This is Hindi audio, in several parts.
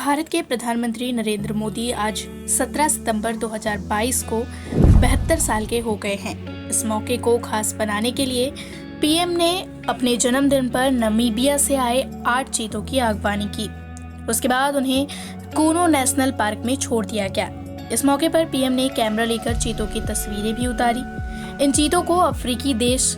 भारत के प्रधानमंत्री नरेंद्र मोदी आज 17 सितंबर 2022 को 72 साल के हो गए हैं। इस मौके को खास बनाने के लिए पीएम ने अपने जन्मदिन पर नामीबिया से आए 8 चीतों की अगवानी की। उसके बाद उन्हें कूनो नेशनल पार्क में छोड़ दिया गया। इस मौके पर पीएम ने कैमरा लेकर चीतों की तस्वीरें भी उतारी। इन चीतों को अफ्रीकी देश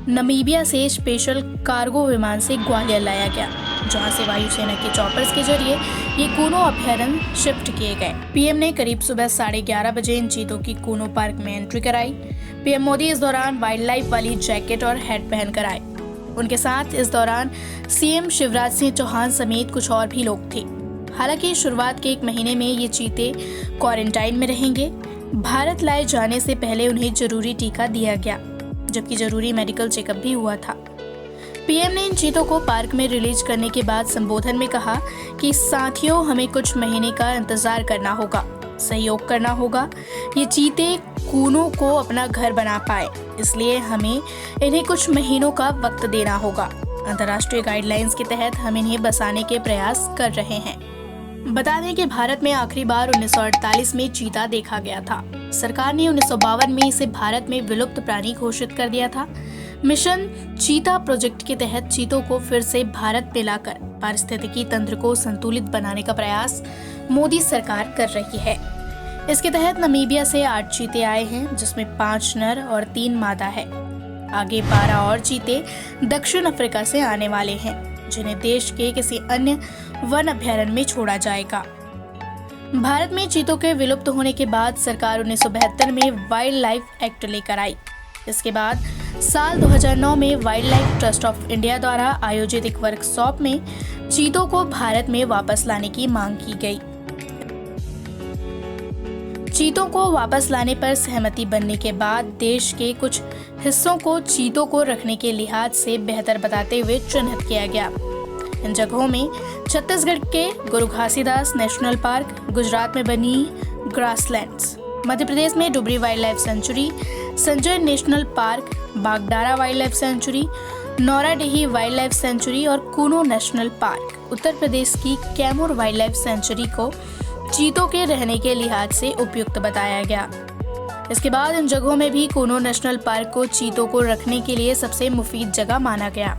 नामीबिया से स्पेशल कार्गो विमान से ग्वालियर लाया गया, जहां से वायुसेना के चॉपर्स के जरिए ये कूनो अभयारण्य शिफ्ट किए गए। पीएम ने करीब सुबह 11:30 बजे इन चीतों की कूनो पार्क में एंट्री कराई। पीएम मोदी इस दौरान वाइल्ड लाइफ वाली जैकेट और हैट पहन कर आए। उनके साथ इस दौरान सीएम शिवराज सिंह चौहान समेत कुछ और भी लोग थे। हालांकि शुरुआत के 1 महीने में ये चीते क्वारंटाइन में रहेंगे। भारत लाए जाने से पहले उन्हें जरूरी टीका दिया गया, जबकि जरूरी मेडिकल चेकअप भी हुआ था। पीएम ने इन चीतों को पार्क में रिलीज करने के बाद संबोधन में कहा कि साथियों, हमें कुछ महीने का इंतजार करना होगा, सहयोग करना होगा। ये चीते कूनो को अपना घर बना पाए, इसलिए हमें इन्हें कुछ महीनों का वक्त देना होगा। अंतर्राष्ट्रीय गाइडलाइंस के तहत हम इन्हें बसाने के प्रयास कर रहे हैं। बता दें कि भारत में आखिरी बार 1948 में चीता देखा गया था। सरकार ने 1952 में इसे भारत में विलुप्त प्राणी घोषित कर दिया था। मिशन चीता प्रोजेक्ट के तहत चीतों को फिर से भारत में लाकर पारिस्थितिकी तंत्र को संतुलित बनाने का प्रयास मोदी सरकार कर रही है। इसके तहत नामीबिया से 8 चीते आए हैं, जिसमें 5 नर और 3 मादा है। आगे 12 और चीते दक्षिण अफ्रीका से आने वाले हैं, जिन्हें देश के किसी अन्य वन अभयारण्य में छोड़ा जाएगा। भारत में चीतों के विलुप्त होने के बाद सरकार 1972 में वाइल्ड लाइफ एक्ट लेकर आई। इसके बाद साल 2009 में wild life trust of India द्वारा आयोजित एक वर्कशॉप में चीतों को भारत में वापस लाने की मांग की गई। चीतों को वापस लाने पर सहमति बनने के बाद देश के कुछ हिस्सों को चीतों को रखने के लिहाज से बेहतर बताते हुए चिन्हित किया गया। इन जगहों में छत्तीसगढ़ के गुरु घासीदास नेशनल पार्क, गुजरात में बनी ग्रासलैंड्स, मध्य प्रदेश में Dubri wildlife sanctuary, Sanjay national park, Bagdara wildlife sanctuary, Nauradehi wildlife sanctuary और कूनो नेशनल पार्क, उत्तर प्रदेश की कैमूर वाइल्ड लाइफ सेंचुरी को चीतों के रहने के लिहाज से उपयुक्त बताया गया। इसके बाद इन जगहों में भी कूनो नेशनल पार्क को चीतों को रखने के लिए सबसे मुफीद जगह माना गया।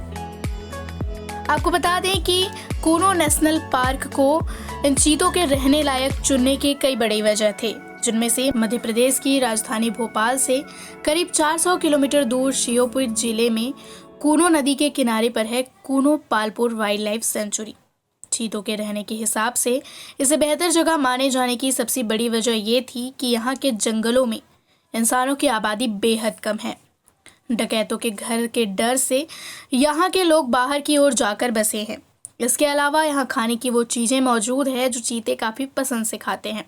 आपको बता दें कि कूनो नेशनल पार्क को इन चीतों के रहने लायक चुनने के कई बड़े वजह थे, जिनमें से मध्य प्रदेश की राजधानी भोपाल से करीब 400 किलोमीटर दूर श्योपुर जिले में कूनो नदी के किनारे पर है Kuno Palpur wildlife sanctuary. चीतों के रहने के हिसाब से इसे बेहतर जगह माने जाने की सबसे बड़ी वजह ये थी कि यहाँ के जंगलों में इंसानों की आबादी बेहद कम है। डकैतों के घर के डर से यहाँ के लोग बाहर की ओर जाकर बसे हैं। इसके अलावा यहाँ खाने की वो चीज़ें मौजूद है जो चीते काफ़ी पसंद से खाते हैं।